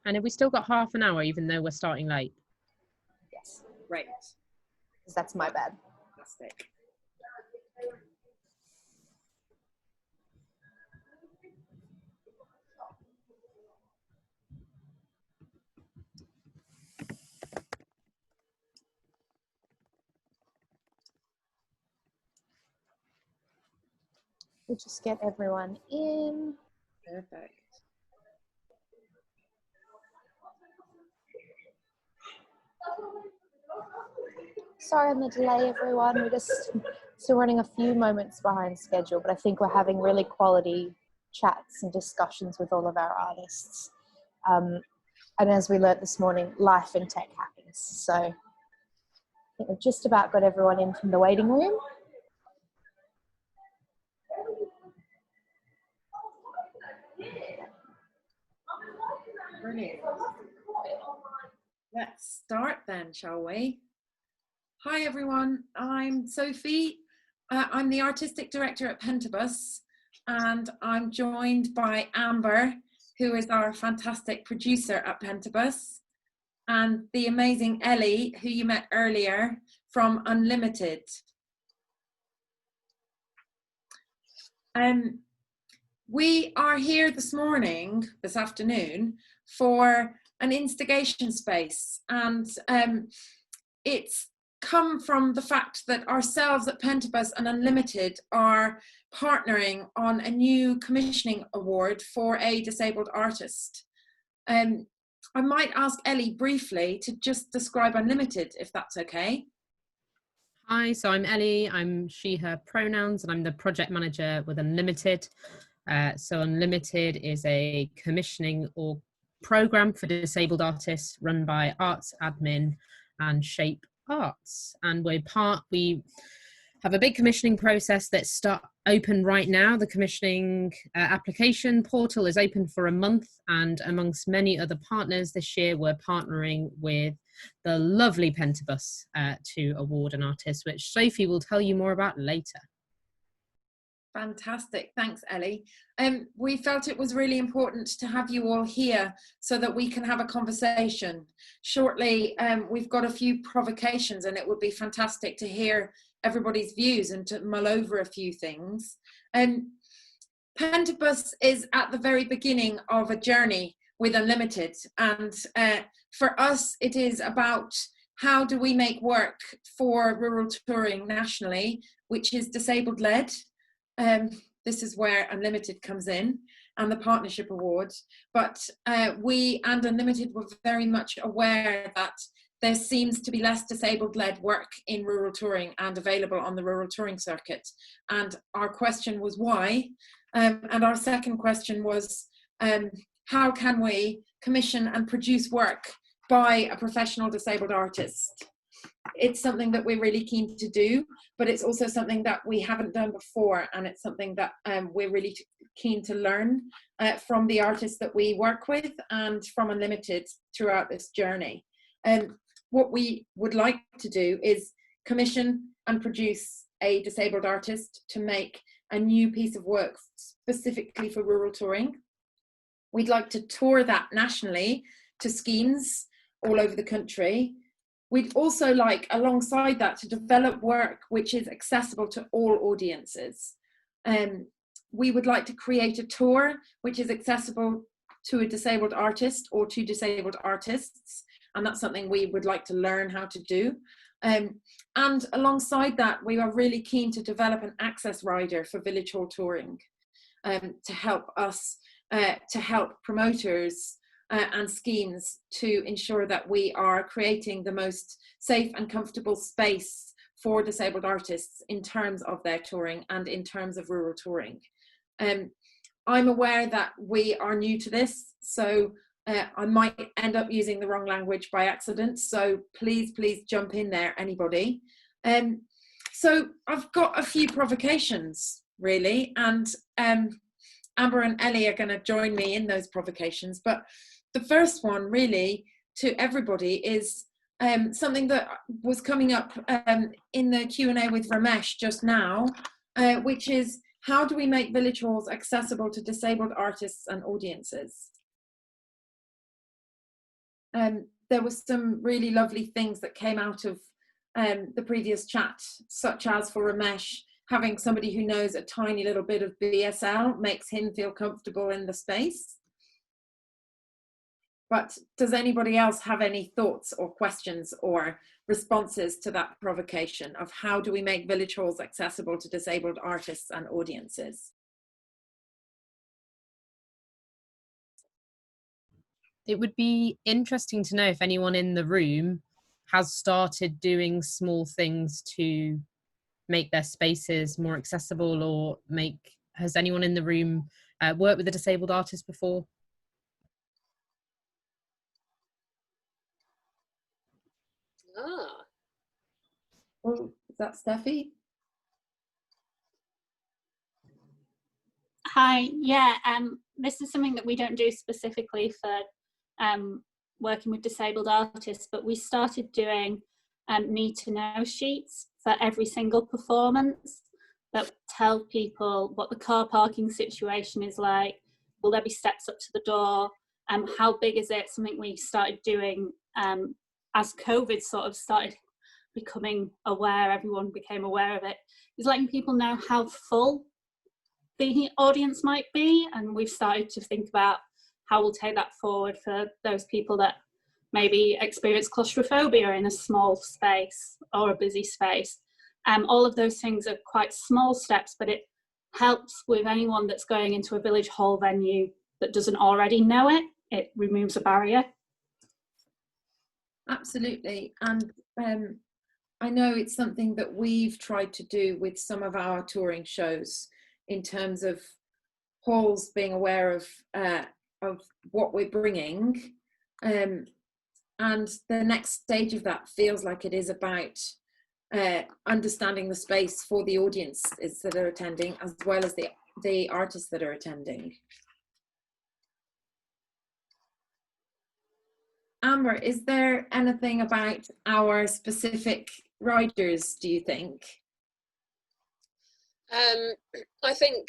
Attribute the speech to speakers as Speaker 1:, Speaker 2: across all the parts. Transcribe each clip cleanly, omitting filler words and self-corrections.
Speaker 1: And have we still got half an hour, even though we're starting late?
Speaker 2: Yes,
Speaker 3: Great.
Speaker 2: because that's my bad.
Speaker 3: Fantastic.
Speaker 2: We'll just get everyone in.
Speaker 3: Perfect.
Speaker 2: Sorry on the delay, everyone. We're just still running a few moments behind schedule, but I think we're having really quality chats and discussions with all of our artists. And as we learnt this morning, life in tech happens. So I think we've just about got everyone in from the waiting room.
Speaker 3: Brilliant. Let's start then, shall we? Hi everyone, I'm Sophie. I'm the Artistic Director at Pentabus, and I'm joined by Amber, who is our fantastic producer at Pentabus, and the amazing Ellie, who you met earlier from Unlimited. We are here this afternoon, for an instigation space, and it's come from the fact that ourselves at Pentabus and Unlimited are partnering on a new commissioning award for a disabled artist. I might ask Ellie briefly to just describe Unlimited, if that's okay.
Speaker 1: Hi, so I'm Ellie. I'm she, her pronouns, and I'm the project manager with Unlimited. So Unlimited is a commissioning or program for disabled artists run by Arts Admin and Shape Arts, and we have a big commissioning process that's open right now. The commissioning application portal is open for a month, and amongst many other partners this year we're partnering with the lovely Pentabus to award an artist, which Sophie will tell you more about later.
Speaker 3: Fantastic, thanks Ellie. We felt it was really important to have you all here so that we can have a conversation. Shortly, we've got a few provocations, and it would be fantastic to hear everybody's views and to mull over a few things. Pentabus is at the very beginning of a journey with Unlimited, and for us it is about how do we make work for rural touring nationally, which is disabled led. This is where Unlimited comes in and the partnership award, but we and Unlimited were very much aware that there seems to be less disabled led work in rural touring and available on the rural touring circuit, and our question was why, and our second question was how can we commission and produce work by a professional disabled artist. It's something that we're really keen to do, but it's also something that we haven't done before, and it's something that we're really keen to learn from the artists that we work with and from Unlimited throughout this journey. What we would like to do is commission and produce a disabled artist to make a new piece of work specifically for rural touring. We'd like to tour that nationally to schemes all over the country. We'd also like, alongside that, to develop work which is accessible to all audiences. We would like to create a tour which is accessible to a disabled artist or to disabled artists, and that's something we would like to learn how to do. And alongside that, we are really keen to develop an access rider for village hall touring, to help us, to help promoters and schemes to ensure that we are creating the most safe and comfortable space for disabled artists in terms of their touring and in terms of rural touring. I'm aware that we are new to this, so I might end up using the wrong language by accident, so please jump in there, anybody. So I've got a few provocations, really, and Amber and Ellie are going to join me in those provocations, but the first one really to everybody is something that was coming up in the Q&A with Ramesh just now, which is how do we make village halls accessible to disabled artists and audiences? there was some really lovely things that came out of the previous chat, such as for Ramesh, having somebody who knows a tiny little bit of BSL makes him feel comfortable in the space. But does anybody else have any thoughts or questions or responses to that provocation of how do we make village halls accessible to disabled artists and audiences?
Speaker 1: It would be interesting to know if anyone in the room has started doing small things to make their spaces more accessible, or has anyone in the room worked with a disabled artist before?
Speaker 3: Oh, is that Steffi?
Speaker 4: Hi, yeah, this is something that we don't do specifically for working with disabled artists, but we started doing need to know sheets for every single performance that tell people what the car parking situation is like, will there be steps up to the door, how big is it, something we started doing as COVID sort of started becoming aware, everyone became aware of it, is letting people know how full the audience might be, and we've started to think about how we'll take that forward for those people that maybe experience claustrophobia in a small space or a busy space. All of those things are quite small steps, but it helps with anyone that's going into a village hall venue that doesn't already know it. It removes a barrier.
Speaker 3: Absolutely, and I know it's something that we've tried to do with some of our touring shows in terms of halls being aware of what we're bringing, and the next stage of that feels like it is about understanding the space for the audiences that are attending as well as the artists that are attending. Amber, is there anything about our specific riders, do you think?
Speaker 5: I think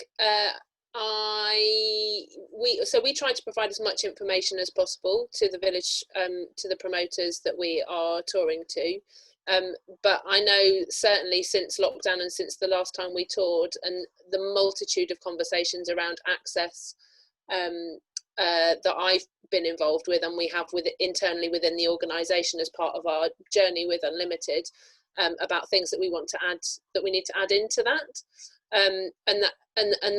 Speaker 5: we try to provide as much information as possible to the village, to the promoters that we are touring to. But I know certainly since lockdown and since the last time we toured, and the multitude of conversations around access that I've been involved with, and we have with it internally within the organisation as part of our journey with Unlimited, about things that we want to add, that we need to add into that, and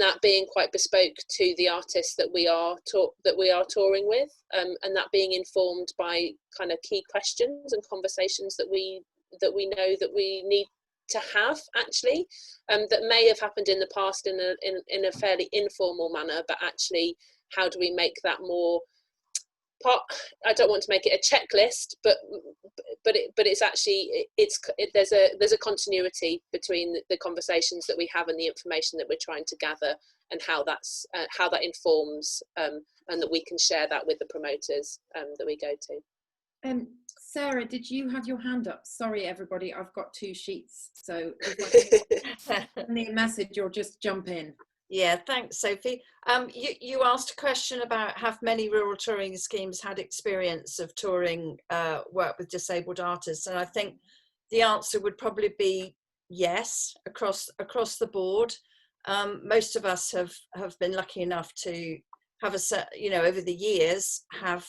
Speaker 5: that being quite bespoke to the artists that we are touring with, and that being informed by kind of key questions and conversations that we know that we need to have actually, that may have happened in the past in a fairly informal manner, but actually how do we make that more part? I don't want to make it a checklist, but it's actually there's a continuity between the conversations that we have and the information that we're trying to gather, and how that informs, and that we can share that with the promoters that we go to.
Speaker 3: Sarah, did you have your hand up? Sorry, everybody, I've got two sheets, so if I send me a message, you'll just jump in.
Speaker 6: Yeah, thanks, Sophie. You asked a question about have many rural touring schemes had experience of touring work with disabled artists, and I think the answer would probably be yes, across the board. Most of us have been lucky enough to have over the years have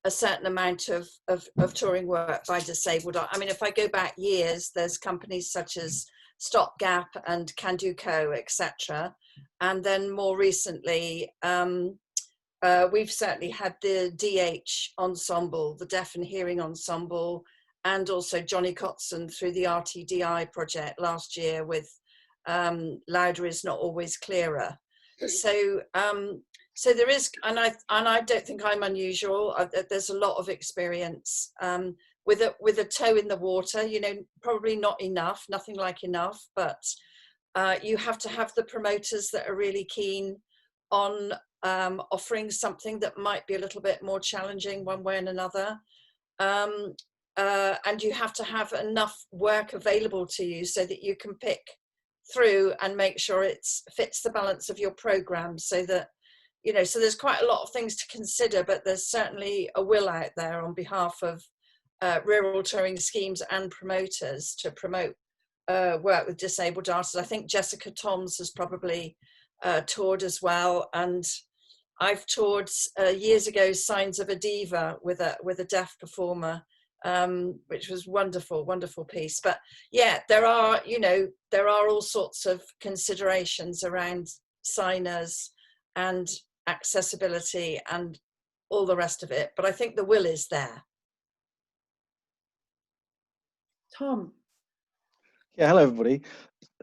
Speaker 6: a certain amount of touring work by disabled. I mean, if I go back years, there's companies such as Stopgap and Can Do Co, etc. And then more recently, we've certainly had the DH ensemble, the Deaf and Hearing Ensemble, and also Johnny Cotson through the RTDI project last year with Louder Is Not Always Clearer. So there is, and I don't think I'm unusual. There's a lot of experience with a toe in the water. Probably not enough, nothing like enough, but you have to have the promoters that are really keen on offering something that might be a little bit more challenging one way and another. And you have to have enough work available to you so that you can pick through and make sure it fits the balance of your program, so that you know, so there's quite a lot of things to consider, but there's certainly a will out there on behalf of rural touring schemes and promoters to promote work with disabled artists. I think Jessica Toms has probably toured as well, and I've toured years ago Signs of a Diva with a deaf performer, which was wonderful piece. But yeah, there are all sorts of considerations around signers and accessibility and all the rest of it, but I think the will is there. Tom.
Speaker 7: Yeah, hello everybody.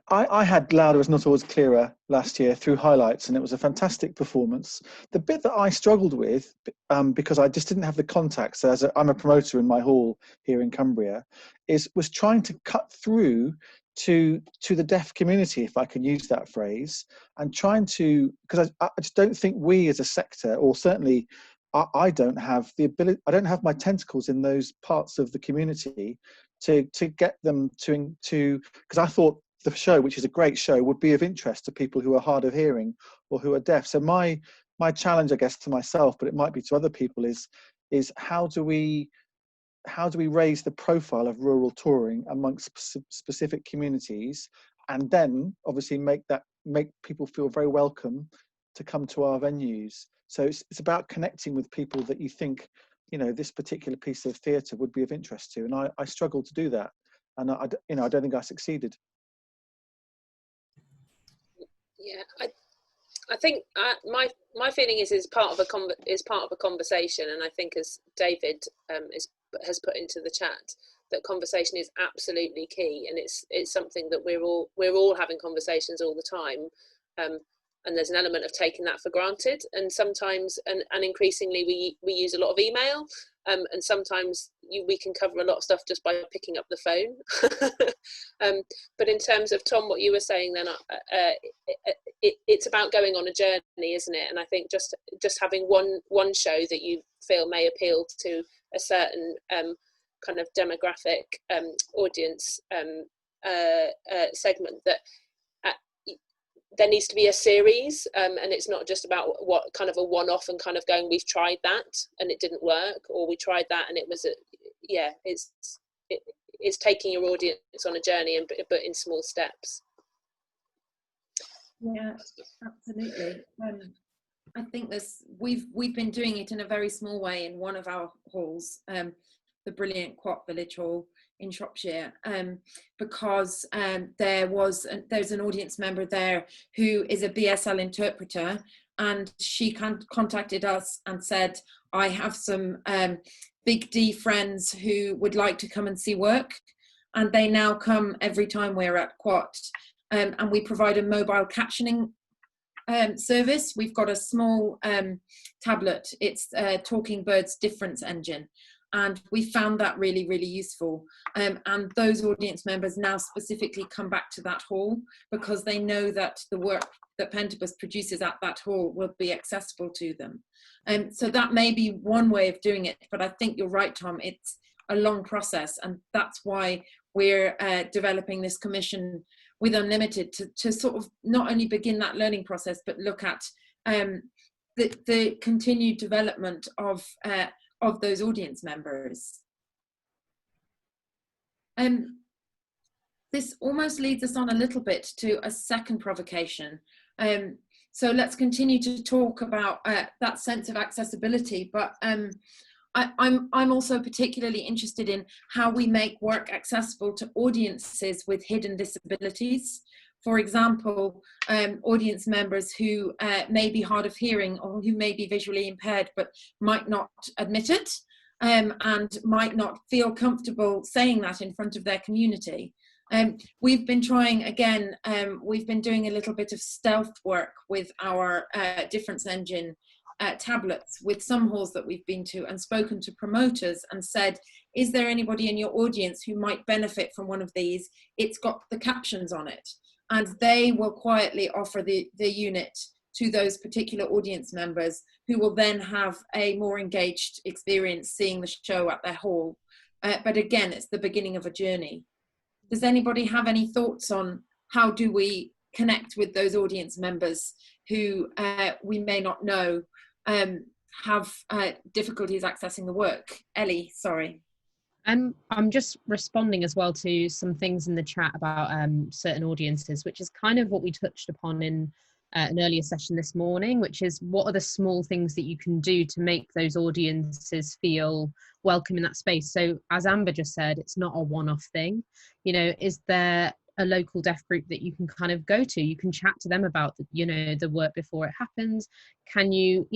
Speaker 7: I had Louder is Not Always Clearer last year through highlights, and it was a fantastic performance. The bit that I struggled with, because I just didn't have the contacts, I'm a promoter in my hall here in Cumbria, was trying to cut through to the deaf community, if I can use that phrase, and trying to, because I just don't think we as a sector, or certainly I don't have the ability, I don't have my tentacles in those parts of the community to get them to because I thought the show, which is a great show, would be of interest to people who are hard of hearing or who are deaf. So my challenge, I guess, to myself, but it might be to other people, is how do we raise the profile of rural touring amongst specific communities, and then obviously make people feel very welcome to come to our venues. So it's about connecting with people that you think, you know, this particular piece of theatre would be of interest to, and I struggled to do that, and I don't think I succeeded.
Speaker 5: Yeah, I think my feeling is part of a conversation, and I think, as David has put into the chat, that conversation is absolutely key, and it's something that we're all having conversations all the time, and there's an element of taking that for granted, and sometimes and increasingly we use a lot of email, and sometimes we can cover a lot of stuff just by picking up the phone. But in terms of, Tom, what you were saying then, it's about going on a journey, isn't it? And I think just having one show that you feel may appeal to a certain kind of demographic audience segment, that there needs to be a series, and it's not just about what kind of a one-off and kind of going, we've tried that and it didn't work, or we tried that and it was it's taking your audience on a journey, but in small steps.
Speaker 3: Yeah, absolutely. I think we've been doing it in a very small way in one of our halls, the brilliant Quat Village Hall in Shropshire, because there's an audience member there who is a BSL interpreter, and she contacted us and said, I have some Big D friends who would like to come and see work, and they now come every time we're at Quat, and we provide a mobile captioning service. We've got a small tablet. It's Talking Bird's difference engine, and we found that really, really useful. And those audience members now specifically come back to that hall because they know that the work that Pentabus produces at that hall will be accessible to them. So that may be one way of doing it, but I think you're right, Tom, it's a long process, and that's why we're developing this commission with Unlimited to sort of not only begin that learning process, but look at the continued development of those audience members. This almost leads us on a little bit to a second provocation. So let's continue to talk about that sense of accessibility, but I'm also particularly interested in how we make work accessible to audiences with hidden disabilities. For example, audience members who may be hard of hearing or who may be visually impaired but might not admit it, and might not feel comfortable saying that in front of their community. We've been trying again, we've been doing a little bit of stealth work with our difference engine tablets with some halls that we've been to, and spoken to promoters and said, is there anybody in your audience who might benefit from one of these? It's got the captions on it. And they will quietly offer the unit to those particular audience members, who will then have a more engaged experience seeing the show at their hall. But again, it's the beginning of a journey. Does anybody have any thoughts on how do we connect with those audience members who we may not know have difficulties accessing the work. Ellie, sorry.
Speaker 1: I'm just responding as well to some things in the chat about certain audiences, which is kind of what we touched upon in an earlier session this morning, which is what are the small things that you can do to make those audiences feel welcome in that space. So as Amber just said, it's not a one-off thing. You know, is there a local deaf group that you can kind of go to? You can chat to them about, the work before it happens. Can you,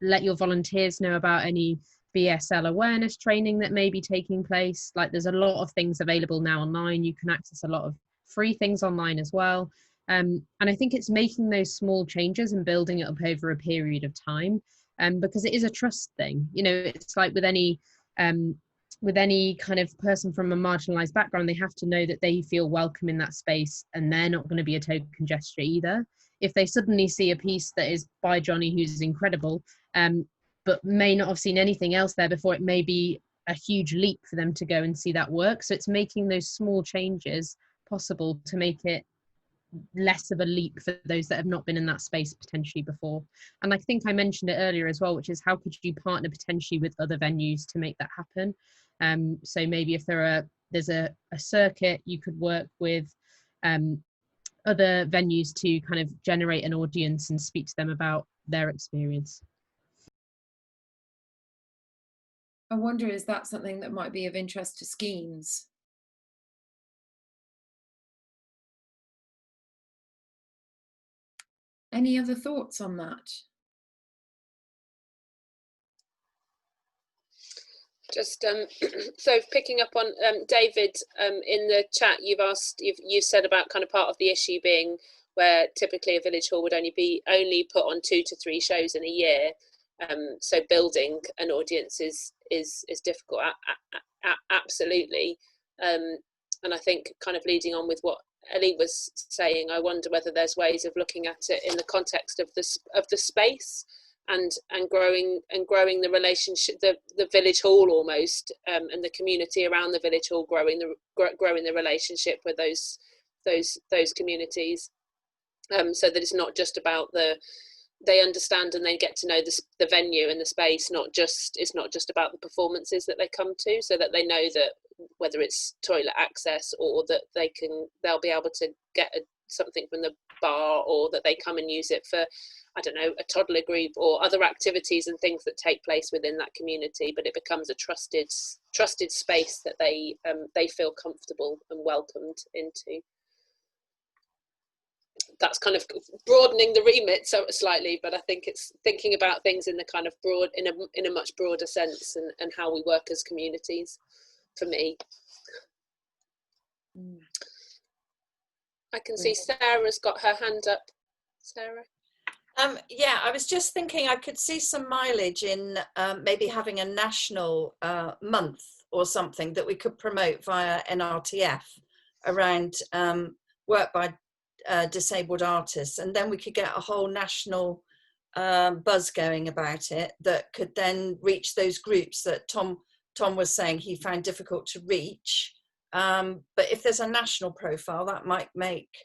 Speaker 1: let your volunteers know about any BSL awareness training that may be taking place? Like, there's a lot of things available now online. You can access a lot of free things online as well. And I think it's making those small changes and building it up over a period of time, because it is a trust thing. It's like with any kind of person from a marginalized background, they have to know that they feel welcome in that space, and they're not going to be a token gesture either. If they suddenly see a piece that is by Johnny, who's incredible, but may not have seen anything else there before, it may be a huge leap for them to go and see that work. So it's making those small changes possible to make it less of a leap for those that have not been in that space potentially before. And I think I mentioned it earlier as well, which is how could you partner potentially with other venues to make that happen? So maybe if there's a circuit, you could work with other venues to kind of generate an audience and speak to them about their experience.
Speaker 3: I wonder, is that something that might be of interest to schemes? Any other thoughts on that?
Speaker 5: Just so picking up on David, in the chat, you've said about kind of part of the issue being where typically a village hall would only put on 2 to 3 shows in a year. So building an audience is difficult. Absolutely. And I think kind of leading on with what Ellie was saying, I wonder whether there's ways of looking at it in the context of the space and growing the relationship, the village hall almost, and the community around the village hall, growing the relationship with those communities, so that it's not just about they understand and they get to know the venue and the space. It's not just about the performances that they come to, so that they know that whether it's toilet access or that they'll be able to get something from the bar, or that they come and use it for, I don't know, a toddler group or other activities and things that take place within that community. But it becomes a trusted space that they feel comfortable and welcomed into. That's kind of broadening the remit so slightly, but I think it's thinking about things in the kind of broad, in a much broader sense, and how we work as communities, for me. I can see Sarah's got her hand up. Sarah?
Speaker 6: Yeah, I was just thinking I could see some mileage in maybe having a national month or something that we could promote via NRTF around work by disabled artists, and then we could get a whole national buzz going about it that could then reach those groups that Tom was saying he found difficult to reach. But if there's a national profile, that might make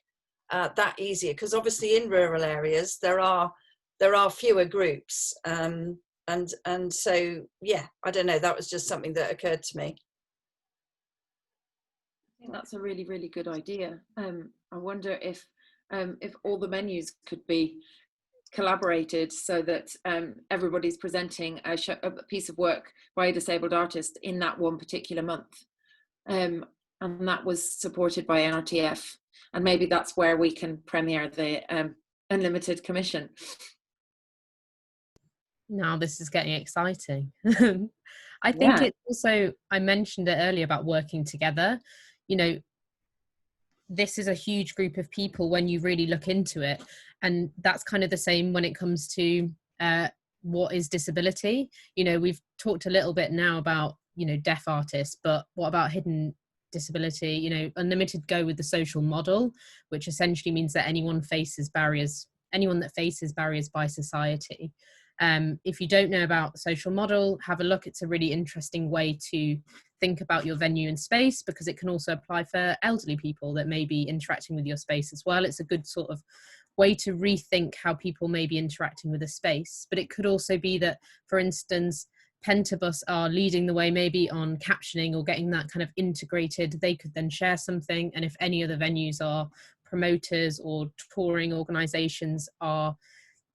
Speaker 6: that easier, because obviously in rural areas there are fewer groups, and so yeah, I don't know, that was just something that occurred to me.
Speaker 3: I think that's a really, really good idea. I wonder if all the menus could be collaborated so that everybody's presenting a piece of work by a disabled artist in that one particular month, and that was supported by NRTF, and maybe that's where we can premiere the Unlimited Commission.
Speaker 1: Now this is getting exciting. I think it's also, I mentioned it earlier about working together. This is a huge group of people when you really look into it, and that's kind of the same when it comes to what is disability. We've talked a little bit now about deaf artists, but what about hidden disability? Unlimited go with the social model, which essentially means that anyone that faces barriers by society. If you don't know about social model, have a look. It's a really interesting way to think about your venue and space, because it can also apply for elderly people that may be interacting with your space as well. It's a good sort of way to rethink how people may be interacting with a space. But it could also be that, for instance, Pentabus are leading the way maybe on captioning or getting that kind of integrated. They could then share something, and if any other venues are promoters or touring organisations are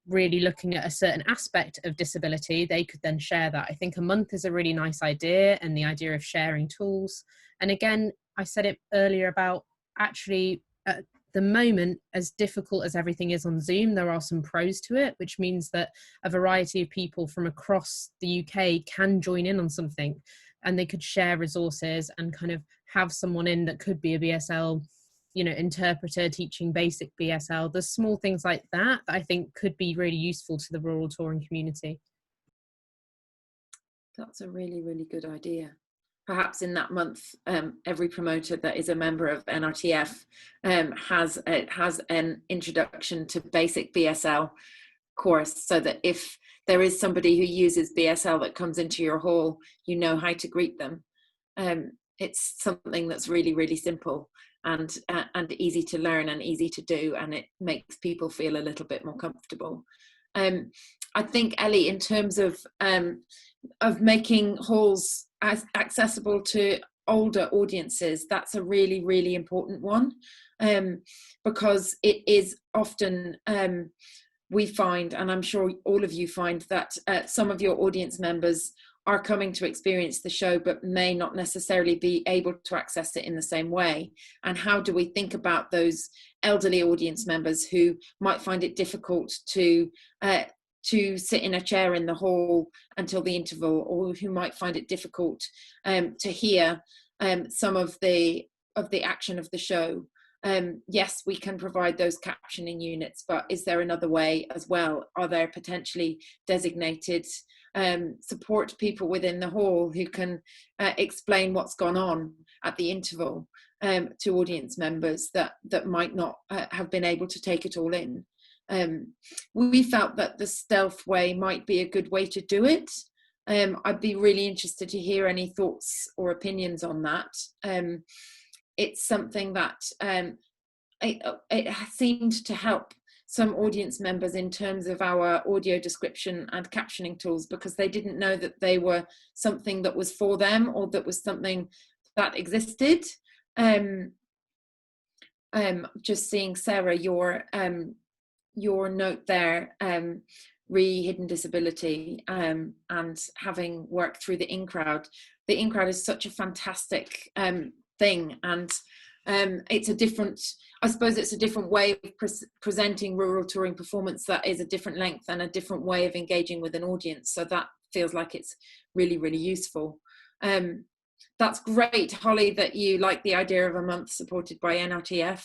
Speaker 1: really looking at a certain aspect of disability, they could then share that. I think a month is a really nice idea, and the idea of sharing tools. And again, I said it earlier about actually at the moment, as difficult as everything is on Zoom, there are some pros to it, which means that a variety of people from across the UK can join in on something, and they could share resources and kind of have someone in that could be a BSL, you know, interpreter teaching basic BSL. There's small things like that that I think could be really useful to the rural touring community.
Speaker 8: That's a really, really good idea. Perhaps in that month, every promoter that is a member of NRTF has an introduction to basic BSL course, so that if there is somebody who uses BSL that comes into your hall, you know how to greet them. It's something that's really, really simple and easy to learn and easy to do, and it makes people feel a little bit more comfortable. I think, Ellie, in terms of making halls as accessible to older audiences, that's a really, really important one, because it is often, we find, and I'm sure all of you find, that some of your audience members are coming to experience the show but may not necessarily be able to access it in the same way. And how do we think about those elderly audience members who might find it difficult to sit in a chair in the hall until the interval, or who might find it difficult to hear some of the action of the show? Yes, we can provide those captioning units, but is there another way as well? Are there potentially designated support people within the hall who can explain what's gone on at the interval to audience members that might not have been able to take it all in? We felt that the stealth way might be a good way to do it. I'd be really interested to hear any thoughts or opinions on that. It's something that it seemed to help some audience members in terms of our audio description and captioning tools, because they didn't know that they were something that was for them, or that was something that existed. Just seeing, Sarah, your note there, hidden disability, and having worked through the in-crowd. The in-crowd is such a fantastic thing, and it's a different, I suppose it's a different way of presenting rural touring performance that is a different length and a different way of engaging with an audience. So that feels like it's really, really useful. That's great, Holly, that you like the idea of a month supported by NRTF.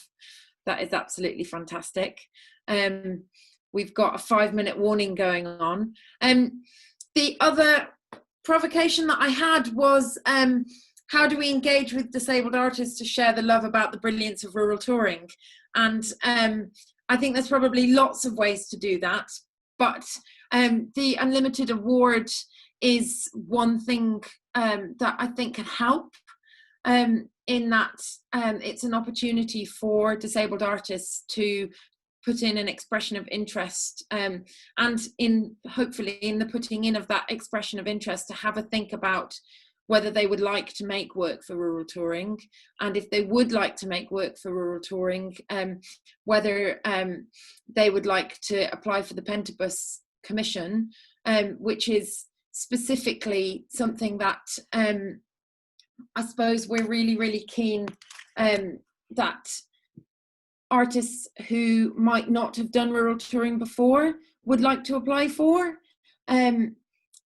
Speaker 8: That is absolutely fantastic. We've got a 5-minute warning going on. The other provocation that I had was, how do we engage with disabled artists to share the love about the brilliance of rural touring? And I think there's probably lots of ways to do that, but the Unlimited Award is one thing that I think can help, in that it's an opportunity for disabled artists to put in an expression of interest, and hopefully in the putting in of that expression of interest, to have a think about whether they would like to make work for rural touring, and if they would like to make work for rural touring, whether they would like to apply for the Pentabus Commission, which is specifically something that I suppose we're really, really keen that artists who might not have done rural touring before would like to apply for.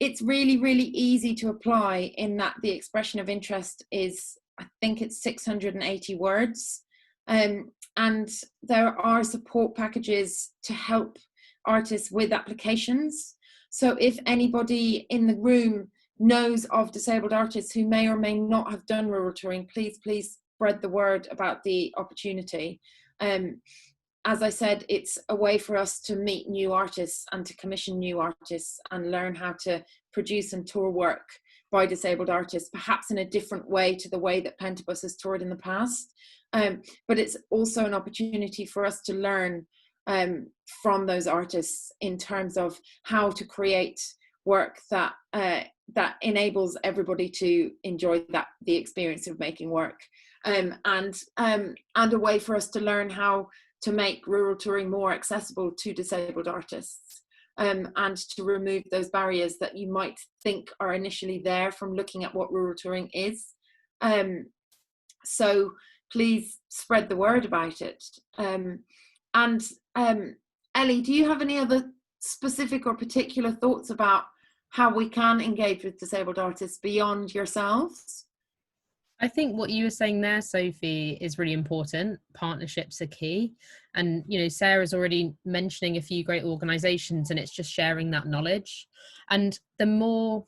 Speaker 8: It's really, really easy to apply, in that the expression of interest is, I think it's 680 words. And there are support packages to help artists with applications. So if anybody in the room knows of disabled artists who may or may not have done rural touring, please spread the word about the opportunity. As I said, it's a way for us to meet new artists and to commission new artists and learn how to produce and tour work by disabled artists, perhaps in a different way to the way that Pentabus has toured in the past. But it's also an opportunity for us to learn from those artists in terms of how to create work that that enables everybody to enjoy the experience of making work, and a way for us to learn how to make rural touring more accessible to disabled artists, and to remove those barriers that you might think are initially there from looking at what rural touring is. So please spread the word about it. Ellie, do you have any other specific or particular thoughts about how we can engage with disabled artists beyond yourselves?
Speaker 1: I think what you were saying there, Sophie, is really important. Partnerships are key. And, you know, Sarah's already mentioning a few great organisations, and it's just sharing that knowledge. And the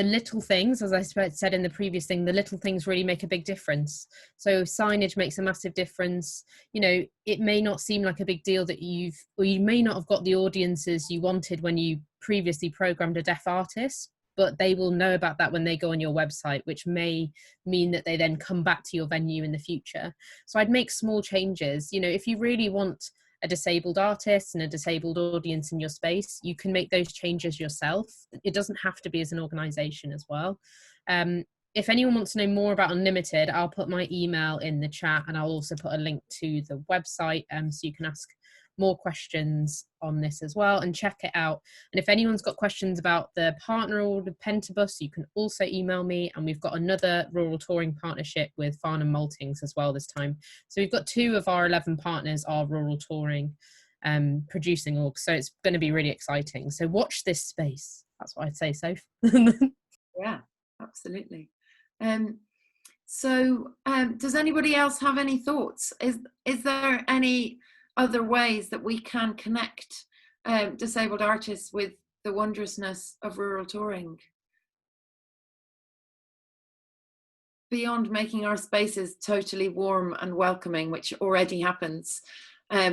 Speaker 1: little things, as I said in the previous thing, the little things really make a big difference. So signage makes a massive difference. You know, it may not seem like a big deal that you may not have got the audiences you wanted when you previously programmed a deaf artist, but they will know about that when they go on your website, which may mean that they then come back to your venue in the future. So I'd make small changes. You know, if you really want a disabled artist and a disabled audience in your space, you can make those changes yourself. It doesn't have to be as an organisation as well. If anyone wants to know more about Unlimited, I'll put my email in the chat, and I'll also put a link to the website, so you can ask more questions on this as well and check it out. And if anyone's got questions about the partner or the Pentabus, you can also email me. And we've got another rural touring partnership with Farnham Maltings as well this time. So we've got 2 of our 11 partners are rural touring producing orgs, so it's going to be really exciting. So watch this space. That's what I'd say, Soph.
Speaker 8: Yeah, absolutely. Does anybody else have any thoughts? Is there any other ways that we can connect disabled artists with the wondrousness of rural touring, beyond making our spaces totally warm and welcoming, which already happens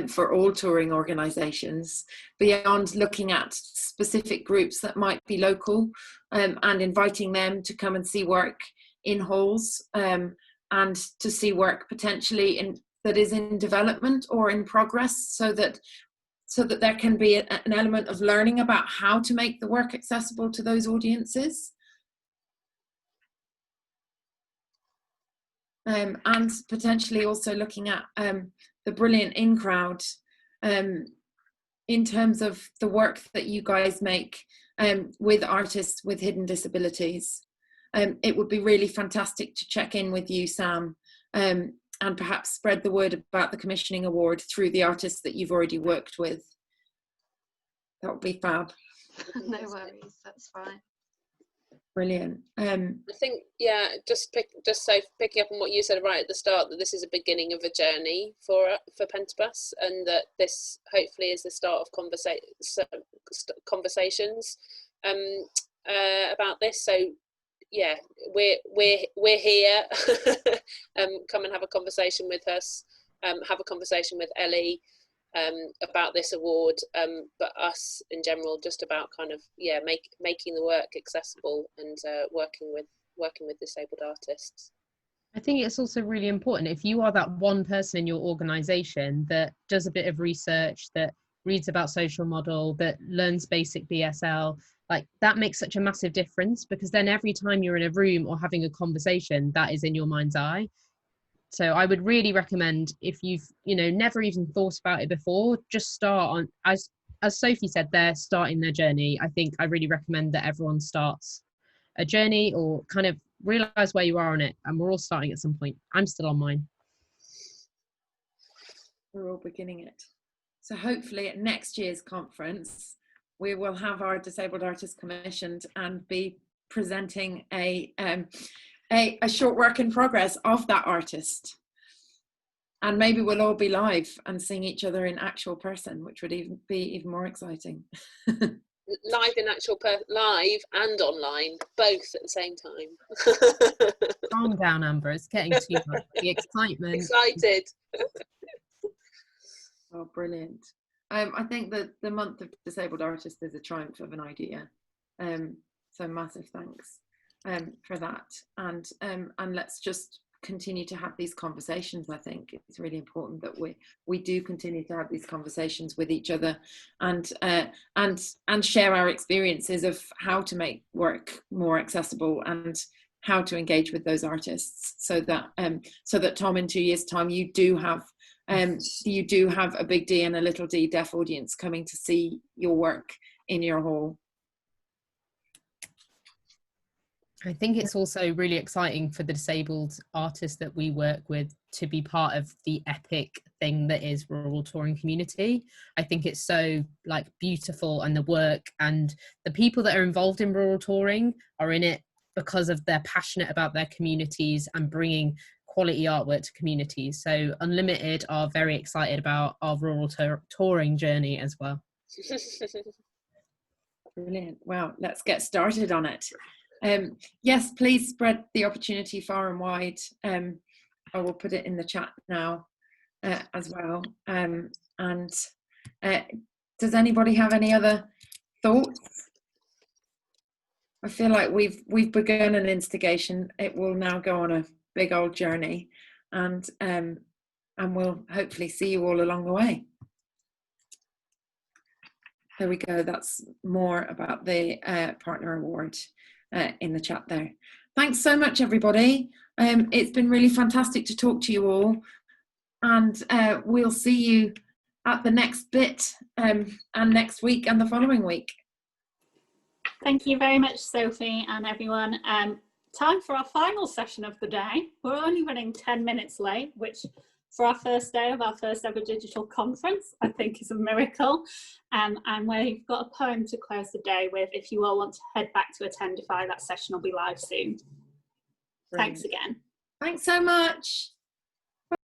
Speaker 8: for all touring organisations, beyond looking at specific groups that might be local and inviting them to come and see work in halls, and to see work potentially that is in development or in progress, so that there can be an element of learning about how to make the work accessible to those audiences. And potentially also looking at the brilliant in-crowd in terms of the work that you guys make with artists with hidden disabilities. It would be really fantastic to check in with you, Sam, and perhaps spread the word about the commissioning award through the artists that you've already worked with. That would be fab.
Speaker 9: No worries, that's fine.
Speaker 8: Brilliant.
Speaker 5: I think, yeah, just picking up on what you said right at the start, that this is a beginning of a journey for Pentabus, and that this hopefully is the start of conversations about this. So yeah, we're here. Come and have a conversation with us. Have a conversation with Ellie about this award, but us in general, just about kind of making the work accessible and working with disabled artists.
Speaker 1: I think it's also really important, if you are that one person in your organisation that does a bit of research, that reads about social model, that learns basic BSL, like that makes such a massive difference, because then every time you're in a room or having a conversation, that is in your mind's eye. So I would really recommend, if you've never even thought about it before, just start on, as Sophie said, they're starting their journey. I think I really recommend that everyone starts a journey, or kind of realize where you are on it, and we're all starting at some point. I'm still on mine.
Speaker 8: We're all beginning it. So hopefully at next year's conference, we will have our disabled artists commissioned and be presenting a short work in progress of that artist. And maybe we'll all be live and seeing each other in actual person, which would be even more exciting.
Speaker 5: Live and online, both at the same time.
Speaker 1: Calm down, Amber. It's getting too much. The excitement.
Speaker 5: Excited.
Speaker 8: Oh, brilliant. I think that the month of disabled artists is a triumph of an idea. So massive thanks for that. And let's just continue to have these conversations. I think it's really important that we do continue to have these conversations with each other, and share our experiences of how to make work more accessible and how to engage with those artists, so that Tom, in 2 years' time, you do have a big D and a little d deaf audience coming to see your work in your hall.
Speaker 1: I think it's also really exciting for the disabled artists that we work with to be part of the epic thing that is rural touring community. I think it's so like beautiful, and the work and the people that are involved in rural touring are in it because of they're passionate about their communities and bringing quality artwork to communities. So Unlimited are very excited about our rural touring journey as well.
Speaker 8: Brilliant. Well, let's get started on it. Yes, please spread the opportunity far and wide. I will put it in the chat now as well. Does anybody have any other thoughts? I feel like we've begun an instigation. It will now go on a big old journey, and we'll hopefully see you all along the way. There we go. That's more about the partner award in the chat there. Thanks so much, everybody. It's been really fantastic to talk to you all, and we'll see you at the next bit, and next week and the following week.
Speaker 4: Thank you very much, Sophie, and everyone. Time for our final session of the day. We're only running 10 minutes late, which for our first day of our first ever digital conference, I think is a miracle. And we've got a poem to close the day with. If you all want to head back to Attendify, that session will be live soon. Brilliant. Thanks again.
Speaker 8: Thanks so much.